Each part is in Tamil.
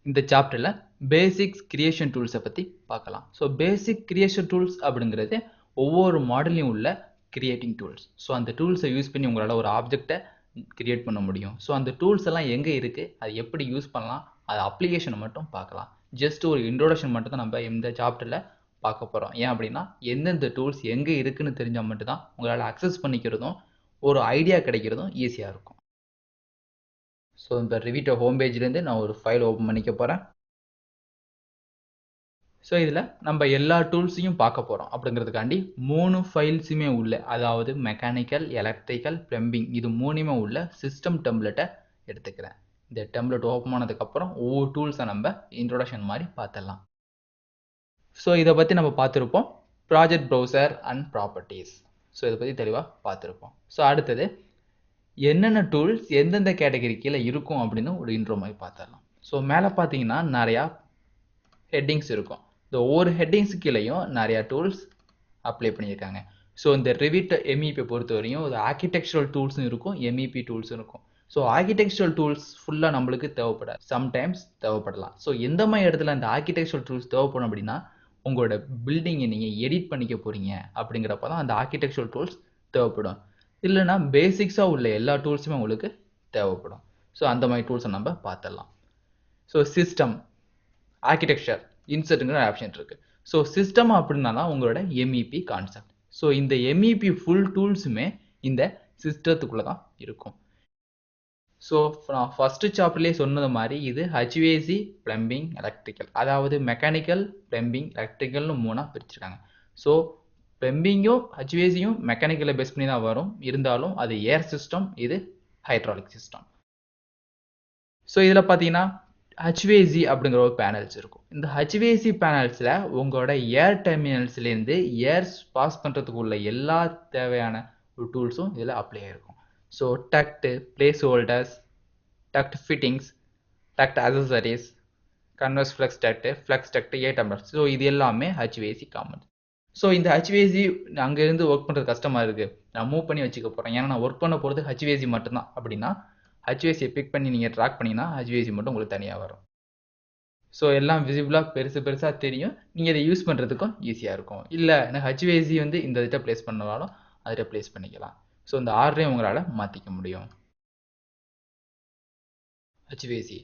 இந்த சாப்டரில் பேசிக்ஸ் கிரியேஷன் டூல்ஸை பற்றி பார்க்கலாம். ஸோ பேசிக் கிரியேஷன் டூல்ஸ் அப்படிங்கிறது ஒவ்வொரு மாடலையும் உள்ள கிரியேட்டிங் டூல்ஸ். ஸோ அந்த டூல்ஸை யூஸ் பண்ணி உங்களால் ஒரு ஆப்ஜெக்டை கிரியேட் பண்ண முடியும். ஸோ அந்த டூல்ஸ் எல்லாம் எங்கே இருக்குது, அது எப்படி யூஸ் பண்ணலாம், அது அப்ளிகேஷனை மட்டும் பார்க்கலாம். ஜஸ்ட் ஒரு இன்ட்ரோடக்ஷன் மட்டும் தான் நம்ம இந்த சாப்டரில் பார்க்க போகிறோம். ஏன் அப்படின்னா எந்தெந்த டூல்ஸ் எங்கே இருக்குன்னு தெரிஞ்சால் மட்டும்தான் உங்களால் அக்சஸ் பண்ணிக்கிறதும் ஒரு ஐடியா கிடைக்கிறதும் ஈஸியாக இருக்கும். ஸோ இந்த ரிவிட்டோ ஹோம் பேஜ்லேருந்து நான் ஒரு ஃபைல் ஓப்பன் பண்ணிக்க போகிறேன். ஸோ இதில் நம்ம எல்லா டூல்ஸையும் பார்க்க போகிறோம். அப்படிங்கிறதுக்காண்டி 3 ஃபைல்ஸுமே உள்ள, அதாவது மெக்கானிக்கல், எலக்ட்ரிக்கல், பிளம்பிங், இது 3மே உள்ள சிஸ்டம் டெம்ப்ளேட்டை எடுத்துக்கிறேன். இந்த டெம்ப்ளேட் ஓப்பன் ஆனதுக்கப்புறம் ஒவ்வொரு டூல்ஸை நம்ம இன்ட்ரோடக்ஷன் மாதிரி பார்த்துடலாம். ஸோ இதை பற்றி நம்ம பார்த்துருப்போம், project browser and properties. So இதை பற்றி தெளிவாக பார்த்துருப்போம். ஸோ அடுத்தது என்னென்ன டூல்ஸ் எந்தெந்த கேட்டகரி கீழே இருக்கும் அப்படின்னு ஒரு இன்ட்ரோ மாதிரி பார்த்துடலாம். ஸோ மேலே பார்த்தீங்கன்னா நிறையா ஹெட்டிங்ஸ் இருக்கும். இந்த ஒவ்வொரு ஹெட்டிங்ஸ் கீழேயும் நிறையா டூல்ஸ் அப்ளை பண்ணியிருக்காங்க. ஸோ இந்த ரிவிட் எம்இபி பொறுத்த வரையும் ஒரு ஆர்கிடெக்சரல் டூல்ஸும் இருக்கும், எம்இபி டூல்ஸும் இருக்கும். ஸோ ஆர்கிடெக்சரல் டூல்ஸ் ஃபுல்லாக நம்மளுக்கு தேவைப்படாது, சம்டைம்ஸ் தேவைப்படலாம். ஸோ எந்த மாதிரி இடத்துல அந்த ஆர்கிடெக்சரல் டூல்ஸ் தேவைப்படும் அப்படின்னா, உங்களோட பில்டிங்கை நீங்கள் எடிட் பண்ணிக்க போகிறீங்க அப்படிங்கிறப்ப தான் அந்த ஆர்கிடெக்சரல் டூல்ஸ் தேவைப்படும். இல்லைனா பேசிக்ஸாக உள்ள எல்லா டூல்ஸுமே உங்களுக்கு தேவைப்படும். ஸோ அந்த மாதிரி டூல்ஸை நம்ம பார்த்துடலாம். ஸோ சிஸ்டம், ஆர்கிடெக்சர், இன்சர்ட்டுங்கிற ஆப்ஷன் இருக்குது. ஸோ சிஸ்டம் அப்படின்னா உங்களோட எம்இபி கான்செப்ட். ஸோ இந்த எம்இபி ஃபுல் டூல்ஸுமே இந்த சிஸ்டத்துக்குள்ளே தான் இருக்கும். ஸோ நான் ஃபஸ்ட்டு சாப்டர்லேயே சொன்னது மாதிரி இது ஹெச்விஏசி, பிளம்பிங், எலக்ட்ரிக்கல், அதாவது மெக்கானிக்கல், பிளம்பிங், எலக்ட்ரிக்கல்னு 3ஆக பிரிச்சிருக்காங்க. ஸோ பிளம்பிங்கும் ஹெச்விஏசியும் மெக்கானிக்கலை பேஸ் பண்ணி தான் வரும், இருந்தாலும் அது ஏர் சிஸ்டம், இது ஹைட்ராலிக் சிஸ்டம். ஸோ இதில் பார்த்தீங்கன்னா ஹெச்விஏசி அப்படிங்கிற ஒரு பேனல்ஸ் இருக்கும். இந்த ஹெச்விஏசி பேனல்ஸில் உங்களோட ஏர் டெர்மினல்ஸ்லேருந்து ஏர்ஸ் பாஸ் பண்ணுறதுக்கு உள்ள எல்லா தேவையான ஒரு டூல்ஸும் இதில் அப்ளை ஆகிருக்கும். So duct, place holders, duct fittings, duct accessories, converse flux duct, a tumbler. So இது எல்லாமே ஹெச்விஏசி காமன். ஸோ இந்த ஹெச்விஏசி அங்கேருந்து ஒர்க் பண்ணுறது கஷ்டமாக இருக்குது, நான் மூவ் பண்ணி வச்சுக்க போகிறேன், ஏன்னா நான் ஒர்க் பண்ண போகிறது ஹெச்விஏசி மட்டும்தான் அப்படின்னா ஹெச்விஏசியை பிக் பண்ணி நீங்கள் ட்ராக் பண்ணிங்கன்னா ஹெச்விஏசி மட்டும் உங்களுக்கு தனியாக வரும். ஸோ எல்லாம் விசிபிளாக பெருசாக தெரியும், நீங்கள் இதை யூஸ் பண்ணுறதுக்கும் ஈஸியாக இருக்கும். இல்லை எனக்கு ஹெச்விஏசி வந்து இந்த இதை ப்ளேஸ் பண்ணாலும் அதை ப்ளேஸ் பண்ணிக்கலாம். ஸோ இந்த ஆர்டரையும் உங்களால் மாற்றிக்க முடியும் ஹெச்விஏசி.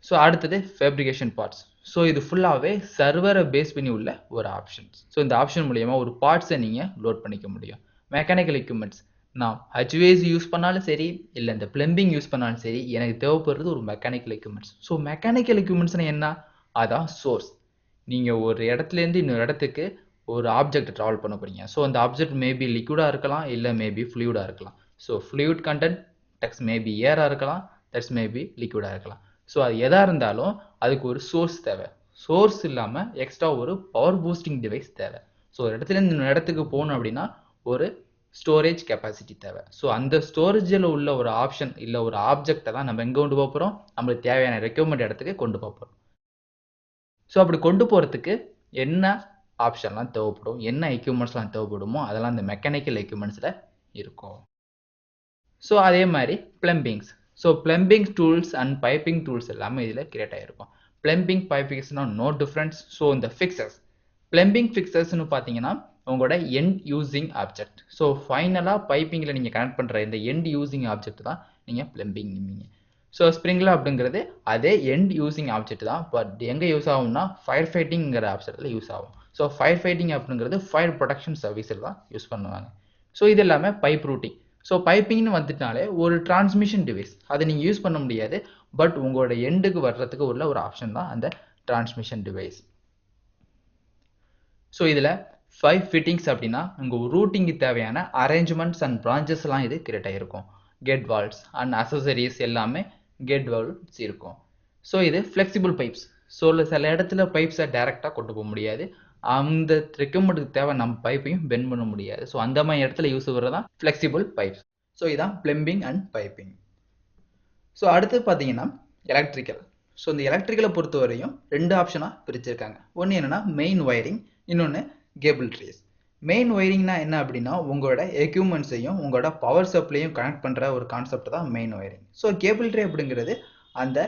ஸோ அடுத்தது ஃபேப்ரிகேஷன் பார்ட்ஸ். ஸோ இது ஃபுல்லாகவே சர்வரை பேஸ் பண்ணி உள்ள ஒரு ஆப்ஷன்ஸ். ஸோ இந்த ஆப்ஷன் மூலயமா ஒரு பார்ட்ஸை நீங்கள் லோட் பண்ணிக்க முடியும். மெக்கானிக்கல் எக்யூப்மெண்ட்ஸ், நான் ஹெச்விஏசி யூஸ் பண்ணாலும் சரி, இல்லை இந்த பிளம்பிங் யூஸ் பண்ணாலும் சரி, எனக்கு தேவைப்படுறது ஒரு மெக்கானிக்கல் எக்யூப்மெண்ட்ஸ். ஸோ மெக்கானிக்கல் எக்யூப்மெண்ட்ஸ்னால் என்ன, அதான் சோர்ஸ். நீங்கள் ஒரு இடத்துலேருந்து இன்னொரு இடத்துக்கு ஒரு ஆப்ஜெக்ட் ட்ராவல் பண்ண போகிறீங்க. ஸோ அந்த ஆப்ஜெக்ட் மேபி லிக்விடாக இருக்கலாம், இல்லை மேபி ஃப்ளூயிடாக இருக்கலாம். ஸோ ஃப்ளூயிட் கண்டென்ட் டெக்ஸ் மேபி ஏராக இருக்கலாம், தட்ஸ் மேபி லிக்விடாக இருக்கலாம். ஸோ அது எதாக இருந்தாலும் அதுக்கு ஒரு சோர்ஸ் தேவை. சோர்ஸ் இல்லாமல் எக்ஸ்ட்ரா ஒரு பவர் பூஸ்டிங் டிவைஸ் தேவை. ஸோ ஒரு இடத்துலேருந்து இன்னொரு இடத்துக்கு போகணும் அப்படின்னா ஒரு ஸ்டோரேஜ் கெப்பாசிட்டி தேவை. ஸோ அந்த ஸ்டோரேஜில் உள்ள ஒரு ஆப்ஷன் இல்லை ஒரு ஆப்ஜெக்டை தான் நம்ம எங்கே கொண்டு போக போகிறோம், நம்மளுக்கு தேவையான ரெக்யர்மெண்ட் இடத்துக்கு கொண்டு போக போகிறோம். ஸோ அப்படி கொண்டு போகிறதுக்கு என்ன ஆப்ஷன்லாம் தேவைப்படும், என்ன எக்யூப்மெண்ட்ஸ்லாம் தேவைப்படுமோ அதெல்லாம் இந்த மெக்கானிக்கல் எக்யூப்மெண்ட்ஸில் இருக்கும். ஸோ அதே மாதிரி plumbings. So plumbing tools and piping tools எல்லாமே இதில் கிரியேட் ஆகிருக்கும். பிளம்பிங், பைப்பிங்ஸ்னா நோ டிஃப்ரென்ஸ். ஸோ இந்த ஃபிக்சர்ஸ், பிளம்பிங் ஃபிக்சர்ஸ்னு பார்த்தீங்கன்னா உங்களோட எண்ட் யூசிங் ஆப்ஜெக்ட். ஸோ ஃபைனலாக பைப்பிங்கில் நீங்கள் கனெக்ட் பண்ணுற இந்த எண்ட் யூசிங் ஆப்ஜெக்ட் தான் நீங்கள் பிளம்பிங் நிமிங்க. ஸோ ஸ்ப்ரிங்க்லர் அப்படிங்கிறது அதே எண்ட் யூசிங் ஆப்ஜெக்ட் தான், பட் எங்கே யூஸ் ஆகும்னா ஃபயர் ஃபைட்டிங்கிற ஆப்ஜெக்டில் யூஸ் ஆகும். ஸோ ஃபயர் ஃபைட்டிங் அப்படிங்கிறது ஃபயர் ப்ரொடக்ஷன் சர்வீஸில் தான் யூஸ் பண்ணுவாங்க. ஸோ இது எல்லாமே பைப் ரூட்டிங். ஸோ பைப்பிங்னு வந்துட்டாலே ஒரு டிரான்ஸ்மிஷன் டிவைஸ், அதை நீங்கள் யூஸ் பண்ண முடியாது, பட் உங்களோட எண்டுக்கு வர்றதுக்கு உள்ள ஒரு ஆப்ஷன் தான் அந்த டிரான்ஸ்மிஷன் டிவைஸ். ஸோ இதில் 5 ஃபிட்டிங்ஸ் அப்படின்னா உங்கள் ரூட்டிங்கு தேவையான அரேஞ்ச்மெண்ட்ஸ் அண்ட் பிரான்ச்சஸ்லாம் இது கிரியேட் ஆகிருக்கும். கேட் வால்ஸ் அண்ட் அசசரிஸ் எல்லாமே கேட் வால்ஸ் இருக்கும். ஸோ இது ஃப்ளெக்சிபிள் பைப்ஸ். ஸோ சில இடத்துல பைப்ஸை டைரெக்டாக கொண்டு போக முடியாது, அந்த ரெக்யர்மெண்ட்டுக்கு தேவை நம்ம பைப்பையும் பெண்ட் பண்ண முடியாது. ஸோ அந்த மாதிரி இடத்துல யூஸ் ஆகிறது தான் ஃப்ளெக்சிபிள் பைப்ஸ். ஸோ இதான் பிளம்பிங் அண்ட் பைப்பிங். ஸோ அடுத்து பார்த்தீங்கன்னா எலக்ட்ரிக்கல். ஸோ இந்த எலக்ட்ரிக்கலை பொறுத்த வரையும் 2 ஆப்ஷனாக பிரிச்சிருக்காங்க. ஒன்று என்னென்னா மெயின் ஒயரிங், இன்னொன்று கேபிள் ட்ரேஸ். மெயின் ஒயரிங்னா என்ன அப்படின்னா உங்களோட எக்யூப்மெண்ட்ஸையும் உங்களோட பவர் சப்ளையும் கனெக்ட் பண்ணுற ஒரு கான்செப்ட் தான் main wiring. So cable tray அப்படிங்கிறது அந்த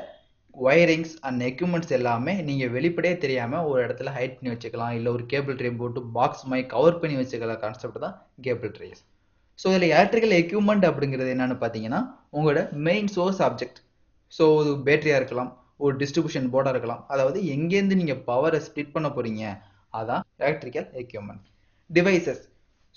ஒயரிங்ஸ் அண்ட் எக்யூப்மெண்ட்ஸ் எல்லாமே நீங்கள் வெளிப்படையே தெரியாமல் ஒரு இடத்துல ஹைட் பண்ணி வச்சுக்கலாம், இல்லை ஒரு கேபிள் ட்ரே போட்டு பாக்ஸ் மாதிரி கவர் பண்ணி வச்சுக்கலாம் கான்செப்ட் தான் கேபிள் ட்ரேஸ். ஸோ இதில் எலக்ட்ரிக்கல் எக்யூப்மெண்ட் அப்படிங்கிறது என்னென்னு பார்த்தீங்கன்னா உங்களோட மெயின் சோர்ஸ் ஆப்ஜெக்ட். ஸோ ஒரு பேட்டரியாக இருக்கலாம், ஒரு டிஸ்ட்ரிபியூஷன் போர்டாக இருக்கலாம், அதாவது எங்கேருந்து நீங்கள் பவரை ஸ்ப்ளிட் பண்ண போகிறீங்க அதான் எலக்ட்ரிக்கல் எக்யூப்மெண்ட். டிவைசஸ்,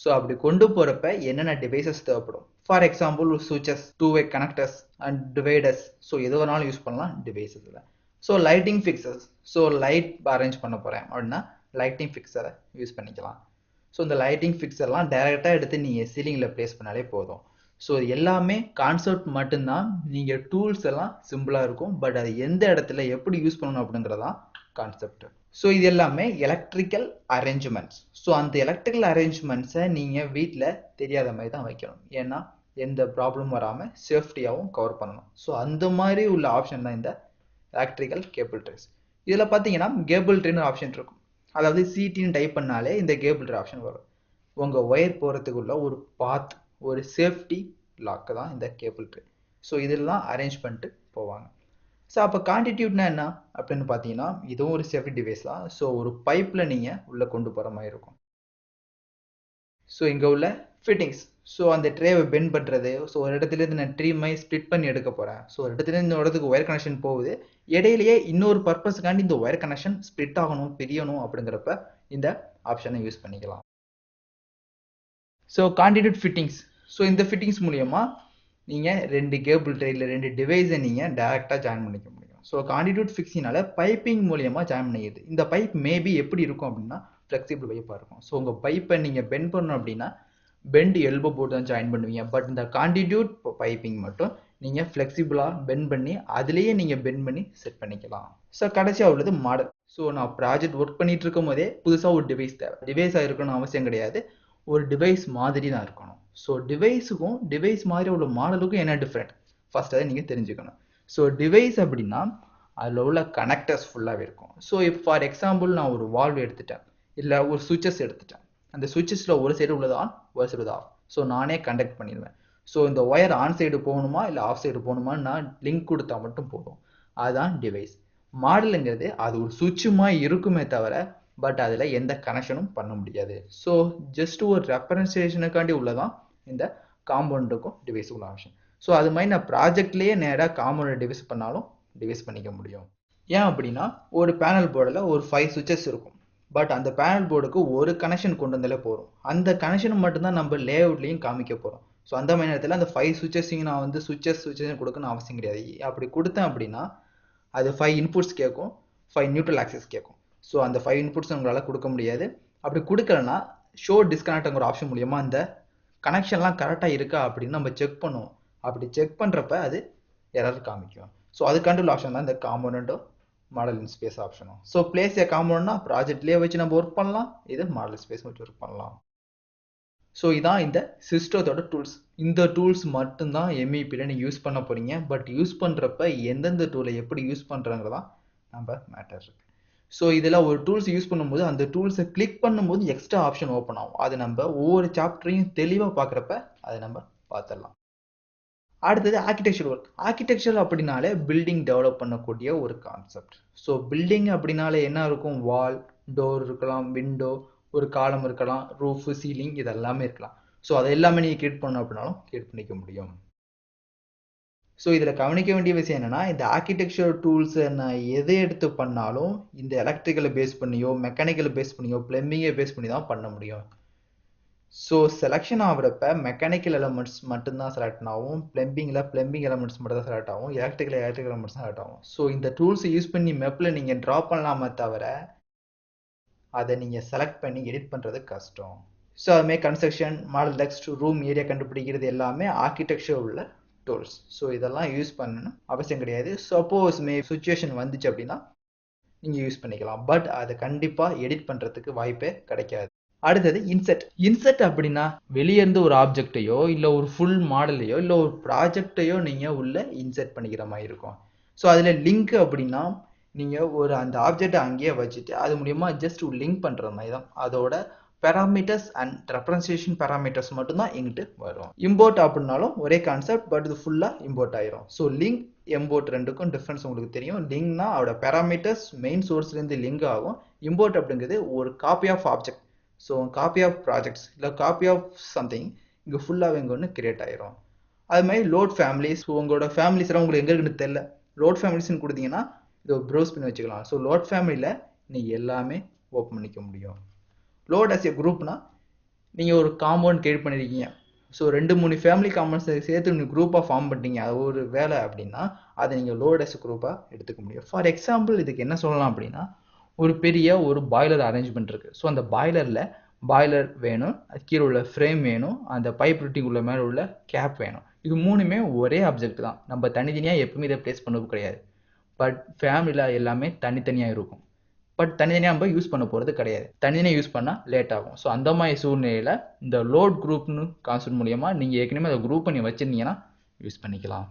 ஸோ அப்படி கொண்டு போகிறப்ப என்னென்ன டிவைசஸ் தேவைப்படும். For example switches, two way connectors and dividers. So எது வேணாலும் யூஸ் பண்ணலாம் டிவைசஸில். So lighting fixtures, so light arrange பண்ண போகிறேன் அப்படின்னா லைட்டிங் ஃபிக்சரை யூஸ் பண்ணிக்கலாம். ஸோ இந்த லைட்டிங் ஃபிக்சர்லாம் டைரெக்டாக எடுத்து நீங்கள் சீலிங்கில் ப்ளேஸ் பண்ணாலே போதும். ஸோ எல்லாமே கான்செப்ட் மட்டும்தான், நீங்கள் டூல்ஸ் எல்லாம் சிம்பிளாக இருக்கும், பட் அது எந்த இடத்துல எப்படி யூஸ் பண்ணணும் அப்படிங்கிறதான் கான்செப்ட். ஸோ இது எல்லாமே எலக்ட்ரிக்கல் அரேஞ்ச்மெண்ட்ஸ். ஸோ அந்த எலக்ட்ரிக்கல் அரேஞ்ச்மெண்ட்ஸை நீங்கள் வீட்டில் தெரியாத மாதிரி தான் வைக்கணும், ஏன்னா எந்த ப்ராப்ளம் வராமல் சேஃப்டியாகவும் கவர் பண்ணணும். ஸோ அந்த மாதிரி உள்ள ஆப்ஷன் தான் இந்த எலக்ட்ரிக்கல் கேபிள் ட்ரேஸ். இதில் பார்த்தீங்கன்னா கேபிள் ட்ரேன்னு ஆப்ஷன் இருக்கும், அதாவது சிடின்னு டைப் பண்ணாலே இந்த கேபிள் ட்ரே ஆப்ஷன் வரும். உங்கள் ஒயர் போகிறதுக்குள்ள ஒரு பாத், ஒரு சேஃப்டி லாக்கு தான் இந்த கேபிள் ட்ரே. ஸோ இதெல்லாம் அரேஞ்ச் பண்ணிட்டு போவாங்க. ஸோ அப்போ கான்டிடியூட்னா என்ன அப்படின்னு பார்த்தீங்கன்னா இதுவும் ஒரு சேஃப்டி டிவைஸ் தான். ஸோ ஒரு பைப்பில் நீங்கள் உள்ளே கொண்டு போகிற மாதிரி இருக்கும். ஸோ இங்கே உள்ள ஃபிட்டிங்ஸ், ஸோ அந்த ட்ரேவை பெண்ட் பண்ணுறது. ஸோ ஒரு இடத்துலேருந்து நான் ட்ரீ மாதிரி ஸ்ப்ளிட் பண்ணி எடுக்க போகிறேன். ஸோ ஒரு இடத்துலேருந்து இந்த இடத்துக்கு ஒயர் கனெக்ஷன் போகுது, இடையிலேயே இன்னொரு பர்பஸுக்காண்டி இந்த ஒயர் கனெக்ஷன் ஸ்ப்ளிட் ஆகணும், பிரியணும் அப்படிங்கிறப்ப இந்த ஆப்ஷனை யூஸ் பண்ணிக்கலாம். ஸோ கான்டிடியூட் ஃபிட்டிங்ஸ், ஸோ இந்த ஃபிட்டிங்ஸ் மூலயமா நீங்கள் ரெண்டு கேபிள் ட்ரே இல்லை ரெண்டு டிவைஸை நீங்கள் டேரெக்டாக ஜாயின் பண்ணிக்க முடியும். ஸோ கான்டிடியூட் ஃபிக்ஸினால பைப்பிங் மூலியமாக ஜாயின் பண்ணிடுது. இந்த பைப் மேபி எப்படி இருக்கும் அப்படின்னா ஃப்ளெக்சிபிள் பைப்பாக இருக்கும். ஸோ உங்கள் பைப்பை நீங்கள் பெண்ட் பண்ணணும் அப்படின்னா பெண்ட் எல்போ போட்டு தான் ஜாயின் பண்ணுவீங்க. பட் இந்த கான்டிடியூட் பைப்பிங் மட்டும் நீங்கள் ஃப்ளெக்சிபிளாக பெண்ட் பண்ணி அதுலேயே நீங்கள் பெண்ட் பண்ணி செட் பண்ணிக்கலாம். ஸோ கடைசியாக உள்ளது மாடல். ஸோ நான் ப்ராஜெக்ட் ஒர்க் பண்ணிட்டு இருக்கும் போதே புதுசாக ஒரு டிவைஸ் தேவை. டிவைஸாக இருக்கணும்னு அவசியம் கிடையாது, ஒரு டிவைஸ் மாதிரி தான் இருக்கணும். ஸோ டிவைஸுக்கும் டிவைஸ் மாதிரி உள்ள மாடலுக்கும் என்ன டிஃப்ரெண்ட் ஃபர்ஸ்ட் அதை நீங்கள் தெரிஞ்சுக்கணும். ஸோ டிவைஸ் அப்படின்னா அதில் உள்ள கனெக்டர்ஸ் ஃபுல்லாகவே இருக்கும். ஸோ இப்போ ஃபார் எக்ஸாம்பிள் நான் ஒரு வால்வ் எடுத்துட்டேன், இல்லை ஒரு சுவிச்சஸ் எடுத்துட்டேன். அந்த சுவிச்சஸில் ஒரு சைடு உள்ளது ஆன், ஒரு சைடு ஆஃப். ஸோ நானே கண்டக்ட் பண்ணிடுவேன். ஸோ இந்த ஒயர் ஆன் சைடு போகணுமா இல்லை ஆஃப் சைடு போகணுமான்னு நான் லிங்க் கொடுத்தா மட்டும் போதும், அதுதான் டிவைஸ். மாடலுங்கிறது அது ஒரு சுவிட்சுமா இருக்குமே தவிர பட் அதில் எந்த கனெக்ஷனும் பண்ண முடியாது. ஸோ ஜஸ்ட் ஒரு ரெப்ரசன்டேஷனுக்காண்டி உள்ளதான் இந்த காம்பவுண்டுக்கும் டிவைஸ் உள்ள ஆப்ஷன். ஸோ அது மாதிரி நான் ப்ராஜெக்ட்லேயே நேராக காம்பவுண்ட் டிவைஸ் பண்ணாலும் டிவைஸ் பண்ணிக்க முடியும். ஏன் அப்படின்னா ஒரு பேனல் போர்டில் ஒரு 5 சுவிச்சஸ் இருக்கும், பட் அந்த பேனல் போர்டுக்கு ஒரு கனெக்ஷன் கொண்டு வந்தாலே போதும். அந்த கனெக்ஷன் மட்டும்தான் நம்ம லேஅவுட்லையும் காமிக்க போகிறோம். ஸோ அந்த மாதிரி நேரத்தில் அந்த 5 சுவிச்சஸையும் நான் வந்து சுவிச்சஸ் கொடுக்கணும்னு அவசியம் கிடையாது. அப்படி கொடுத்தேன் அப்படின்னா அது 5 இன்புட்ஸ் கேட்கும், 5 நியூட்ரல் ஆக்சஸ் கேட்கும். ஸோ அந்த 5 இன்புட்ஸ் உங்களால் கொடுக்க முடியாது. அப்படி கொடுக்கலன்னா ஷோ டிஸ்கனெக்ட்ங்கிற ஆப்ஷன் மூலியமா அந்த கனெக்ஷன்லாம் கரெக்டாக இருக்கா அப்படின்னு நம்ம செக் பண்ணுவோம். அப்படி செக் பண்ணுறப்ப அது எரர் காமிக்கும். ஸோ அதுக்காண்டி உள்ள ஆப்ஷன் தான் இந்த காம்பனண்ட்டோ மாடல் இன் ஸ்பேஸ் ஆப்ஷனும். ஸோ பிளேஸ் ஏ காம்பனண்ட்னா ப்ராஜெக்ட்லேயே வச்சு நம்ம ஒர்க் பண்ணலாம், இது மாடல் ஸ்பேஸ் வச்சு ஒர்க் பண்ணலாம். ஸோ இதான் இந்த சிஸ்டத்தோட டூல்ஸ். இந்த டூல்ஸ் மட்டும்தான் எம்இபியில் நீங்கள் யூஸ் பண்ண போகிறீங்க. பட் யூஸ் பண்ணுறப்ப எந்தெந்த டூலை எப்படி யூஸ் பண்ணுறங்கிறதான் நம்ம மேட்டர் இருக்குது. ஸோ இதில் ஒரு டூல்ஸ் யூஸ் பண்ணும்போது அந்த டூல்ஸை கிளிக் பண்ணும்போது எக்ஸ்ட்ரா ஆப்ஷன் ஓப்பன் ஆகும். அது நம்ம ஒவ்வொரு சாப்டரையும் தெளிவாக பார்க்குறப்ப அதை நம்ம பார்த்துடலாம். அடுத்தது ஆர்கிடெக்சர் ஒர்க். ஆர்கிடெக்சர் அப்படின்னாலே பில்டிங் டெவலப் பண்ணக்கூடிய ஒரு கான்செப்ட். ஸோ பில்டிங் அப்படின்னாலே என்ன இருக்கும், வால், டோர் இருக்கலாம், விண்டோ, ஒரு காலம் இருக்கலாம், ரூஃப், சீலிங், இதெல்லாமே இருக்கலாம். ஸோ அதை எல்லாமே நீங்கள் கிரியேட் பண்ணணும் அப்படின்னாலும் கிரியேட் பண்ணிக்க முடியும். ஸோ இதில் கவனிக்க வேண்டிய விஷயம் என்னென்னா இந்த ஆர்கிடெக்சர் டூல்ஸை நான் எதை எடுத்து பண்ணாலும் இந்த எலக்ட்ரிக்கலை பேஸ் பண்ணியோ மெக்கானிக்கலை பேஸ் பண்ணியோ பிளம்பிங்கை பேஸ் பண்ணி தான் பண்ண முடியும். ஸோ செலெக்ஷன் ஆகிறப்ப மெக்கானிக்கல் எலமெண்ட்ஸ் மட்டும்தான் செலக்ட் ஆகும், பிளம்பிங் எலமெண்ட்ஸ் மட்டும் தான் செலக்ட் ஆகும், எலக்ட்ரிக்கல் எலமெண்ட்ஸ் தான் செலக்ட் ஆகும். ஸோ இந்த டூல்ஸை யூஸ் பண்ணி மெப்பில் நீங்கள் ட்ரா பண்ணலாமே தவிர அதை நீங்கள் செலக்ட் பண்ணி எடிட் பண்ணுறது கஷ்டம். ஸோ அதுமாதிரி construction, model text, room area கண்டுபிடிக்கிறது எல்லாமே ஆர்கிடெக்சர் உள்ள டூல்ஸ். ஸோ இதெல்லாம் யூஸ் பண்ணணும் அவசியம் கிடையாது. சப்போஸ் சுச்சுவேஷன் வந்துச்சு அப்படின்னா நீங்கள் யூஸ் பண்ணிக்கலாம், பட் அதை கண்டிப்பாக எடிட் பண்ணுறதுக்கு வாய்ப்பே கிடைக்காது. அடுத்தது இன்செர்ட். இன்செர்ட் அப்படின்னா வெளியே இருந்து ஒரு ஆப்ஜெக்டையோ இல்லை ஒரு ஃபுல் மாடலையோ இல்லை ஒரு ப்ராஜெக்டையோ நீங்கள் உள்ள இன்செர்ட் பண்ணிக்கிற மாதிரி இருக்கும். ஸோ அதில் லிங்க் அப்படின்னா நீங்கள் ஒரு அந்த ஆப்ஜெக்டை அங்கேயே வச்சுட்டு அது மூலியமா ஜஸ்ட் ஒரு லிங்க் பண்ணுற மாதிரி தான். அதோட பேராமீட்டர்ஸ் அண்ட் ரெப்ரசன்டேஷன் பேராமீட்டர்ஸ் மட்டும்தான் இங்கிட்டு வரும். இம்போர்ட் அப்படின்னாலும் ஒரே கான்செப்ட், பட் இது ஃபுல்லாக இம்போர்ட் ஆயிரும். ஸோ லிங்க் இம்போர்ட் ரெண்டுக்கும் டிஃப்ரென்ஸ் உங்களுக்கு தெரியும். லிங்க்னா அதோட பேராமீட்டர்ஸ் மெயின் சோர்ஸ்லேருந்து லிங்க் ஆகும். இம்போர்ட் அப்படிங்கிறது ஒரு copy of object, so copy of projects இல்லை காப்பி ஆஃப் சம்திங் இங்கே ஃபுல்லாக இங்கே ஒன்று கிரியேட் ஆயிரும். அது மாதிரி லோட் ஃபேமிலிஸ், உங்களோட ஃபேமிலிஸ் எல்லாம் உங்களுக்கு எங்கே இருக்குன்னு தெரியல, லோட் ஃபேமிலிஸ்ன்னு கொடுத்தீங்கன்னா இதை ப்ரௌஸ் பண்ணி வச்சுக்கலாம். ஸோ லோட் ஃபேமிலியில் நீங்கள் எல்லாமே ஓப்பன் பண்ணிக்க முடியும். லோட் அஸ் எ குரூப்னா நீங்கள் ஒரு காம்பவுண்ட் கிரியேட் பண்ணியிருக்கீங்க, ஸோ 2-3 ஃபேமிலி காம்பவுண்ட்ஸ் சேர்த்து நீங்கள் குரூப்பாக ஃபார்ம் பண்ணிட்டீங்க, அது ஒரு வேலை அப்படின்னா அதை நீங்கள் லோட் அஸ் குரூப்பாக எடுத்துக்க முடியும். ஃபார் எக்ஸாம்பிள் இதுக்கு என்ன சொல்லலாம் அப்படின்னா, ஒரு பெரிய ஒரு பாய்லர் அரேஞ்ச்மெண்ட் இருக்குது. ஸோ அந்த பாய்லர் வேணும், அது கீழே உள்ள ஃப்ரேம் வேணும், அந்த பைப் ரிட்டிங் உள்ள மேலே உள்ள கேப் வேணும். இது மூணுமே ஒரே ஆப்ஜெக்ட் தான். நம்ம தனித்தனியாக எப்பவுமே இதை ப்ளேஸ் பண்ணது கிடையாது. பட் ஃபேமிலியில் எல்லாமே தனித்தனியாக இருக்கும். பட் தனித்தனியாக நம்ம யூஸ் பண்ண போகிறது கிடையாது. தனித்தனியாக யூஸ் பண்ணால் லேட் ஆகும். ஸோ அந்த மாதிரி சூழ்நிலையில் இந்த லோட் குரூப்னு கான்செப்ட் மூலியமா நீங்கள் ஏற்கனவே அதை குரூப் பண்ணி வச்சுருந்தீங்கன்னா யூஸ் பண்ணிக்கலாம்.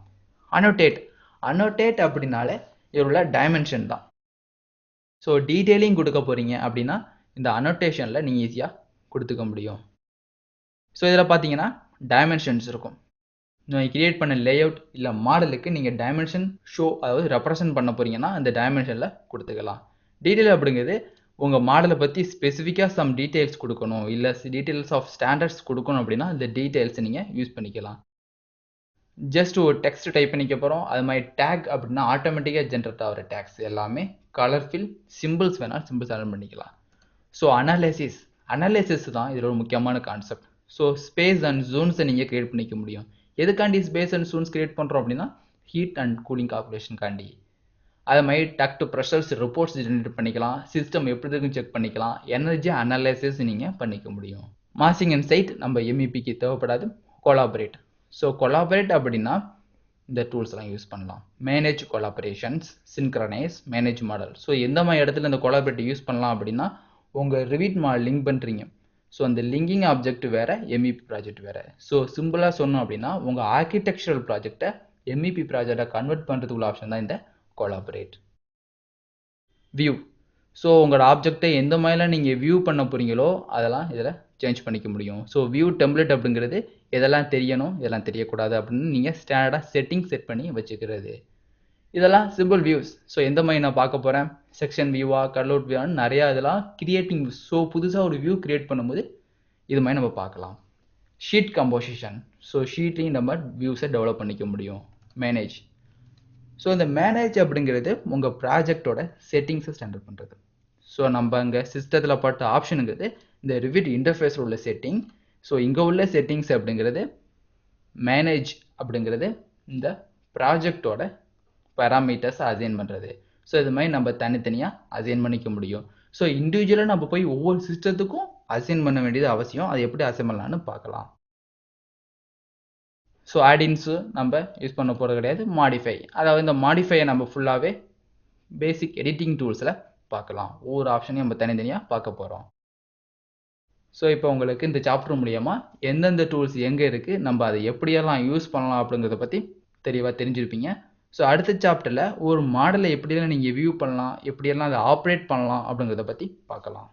அனோட்டேட் அப்படின்னாலே இதில் உள்ள டைமென்ஷன் தான். ஸோ டீட்டெயிலிங் கொடுக்க போகிறீங்க அப்படின்னா இந்த அனோட்டேஷனில் நீங்கள் ஈஸியாக கொடுத்துக்க முடியும். ஸோ இதில் பார்த்தீங்கன்னா டைமென்ஷன்ஸ் இருக்கும். நீங்கள் கிரியேட் பண்ண லேஅவுட் இல்லை மாடலுக்கு நீங்கள் டைமென்ஷன் ஷோ, அதாவது ரெப்ரசன்ட் பண்ண போகிறீங்கன்னா அந்த டைமென்ஷனில் கொடுத்துக்கலாம். டீட்டெயில் அப்படிங்கிறது உங்கள் மாடலை பற்றி ஸ்பெசிஃபிக்காக சம் டீட்டெயில்ஸ் கொடுக்கணும், இல்லை டீட்டெயில்ஸ் ஆஃப் ஸ்டாண்டர்ட்ஸ் கொடுக்கணும் அப்படின்னா இந்த டீட்டெயில்ஸை நீங்கள் யூஸ் பண்ணிக்கலாம். ஜஸ்ட் ஒரு டெக்ஸ்ட் டைப் பண்ணிக்க போகிறோம். அது மாதிரி டேக் அப்படின்னா ஆட்டோமேட்டிக்காக ஜென்ரேட் ஆகிற டேக்ஸ் எல்லாமே கலர்ஃபில் சிம்பிள்ஸ் வேணால் சிம்பிள்ஸ் ஆட் பண்ணிக்கலாம். ஸோ அனாலிசிஸ் தான் இதில் ஒரு முக்கியமான கான்செப்ட். ஸோ ஸ்பேஸ் அண்ட் ஜோன்ஸை நீங்கள் கிரியேட் பண்ணிக்க முடியும். எதுக்காண்டி ஸ்பேஸ் அண்ட் ஜோன்ஸ் கிரியேட் பண்ணுறோம் அப்படின்னா ஹீட் அண்ட் கூலிங் கால்குலேஷனுக்காண்டி. அது மாதிரி டக்ட் ப்ரெஷர்ஸ் ரிப்போர்ட்ஸ் ஜென்ரேட் பண்ணிக்கலாம், சிஸ்டம் எப்படி இருக்குன்னு செக் பண்ணிக்கலாம், எனர்ஜி அனாலிசிஸ் நீங்கள் பண்ணிக்க முடியும். மாசிங் அண்ட் சைட் நம்ம MEPக்கு தேவைப்படாது. கொலாபரேட். ஸோ கொலாபரேட் அப்படின்னா இந்த டூல்ஸ்லாம் யூஸ் பண்ணலாம். Manage collaborations, synchronise, manage model. So எந்த மாதிரி இடத்துல இந்த கொலாபரேட் யூஸ் பண்ணலாம் அப்படின்னா உங்கள் ரிவிட் மாடல் லிங்க் பண்ணுறீங்க. ஸோ அந்த லிங்கிங் ஆப்ஜெக்ட் வேறு, MEP ப்ராஜெக்ட் வேறு. ஸோ சிம்பிளாக சொன்னோம் அப்படின்னா உங்கள் ஆர்கிடெக்சரல் ப்ராஜெக்டை MEP ப்ராஜெக்டை கன்வெர்ட் பண்ணுறதுக்குள்ள ஆப்ஷன் தான் இந்த கொலாபரேட். வியூ. ஸோ உங்களோட ஆப்ஜெக்டை எந்த மாதிரிலாம் நீங்கள் வியூ பண்ண போகிறீங்களோ அதெல்லாம் இதில் சேஞ்ச் பண்ணிக்க முடியும். ஸோ வியூ டெம்ப்ளேட் அப்படிங்கிறது எதெல்லாம் தெரியணும், இதெல்லாம் தெரியக்கூடாது அப்படின்னு நீங்கள் ஸ்டாண்டர்டாக செட் பண்ணி வச்சுக்கிறது. இதெல்லாம் சிம்பிள் வியூஸ். ஸோ எந்த மாதிரி நான் பார்க்க போகிறேன், செக்ஷன் வியூவா, கட்அவுட் வியூவான்னு நிறையா இதெல்லாம் கிரியேட்டிங். ஸோ புதுசாக ஒரு வியூ கிரியேட் பண்ணும்போது இது மாதிரி நம்ம பார்க்கலாம். Sheet composition. ஸோ ஷீட்லையும் நம்ம வியூஸை டெவலப் பண்ணிக்க முடியும். மேனேஜ். ஸோ இந்த மேனேஜ் அப்படிங்கிறது உங்கள் ப்ராஜெக்டோட செட்டிங்ஸை ஸ்டாண்டர்ட் பண்ணுறது. ஸோ நம்ம இங்கே சிஸ்டத்தில் பட்ட ஆப்ஷனுங்கிறது இந்த ரிவிட் இன்டர்ஃபேஸில் உள்ள செட்டிங். ஸோ இங்கே உள்ள செட்டிங்ஸ் அப்படிங்கிறது மேனேஜ் அப்படிங்கிறது இந்த ப்ராஜெக்டோட பேராமீட்டர்ஸ் அசைன் பண்ணுறது. ஸோ இது மாதிரி நம்ம தனித்தனியாக அசைன் பண்ணிக்க முடியும். ஸோ இண்டிவிஜுவலாக நம்ம போய் ஒவ்வொரு சிஸ்டத்துக்கும் அசைன் பண்ண வேண்டியது அவசியம். அது எப்படி அசைன் பண்ணலான்னு பார்க்கலாம். ஸோ ஆடின்ஸு நம்ம யூஸ் பண்ண போகிறது கிடையாது. மாடிஃபை, அதாவது இந்த மாடிஃபையை நம்ம ஃபுல்லாகவே பேசிக் எடிட்டிங் டூல்ஸில் பார்க்கலாம். ஒவ்வொரு ஆப்ஷனையும் நம்ம தனித்தனியாக பார்க்க போகிறோம். ஸோ இப்போ உங்களுக்கு இந்த சாப்டர் மூலியமாக எந்தெந்த டூல்ஸ் எங்கே இருக்குது, நம்ம அதை எப்படியெல்லாம் யூஸ் பண்ணலாம் அப்படிங்கிறத பற்றி தெளிவாக தெரிஞ்சிருப்பீங்க. ஸோ அடுத்த சாப்டரில் ஒரு மாடலை எப்படியெல்லாம் நீங்கள் வியூ பண்ணலாம், எப்படியெல்லாம் அதை ஆப்ரேட் பண்ணலாம் அப்படிங்கிறத பற்றி பார்க்கலாம்.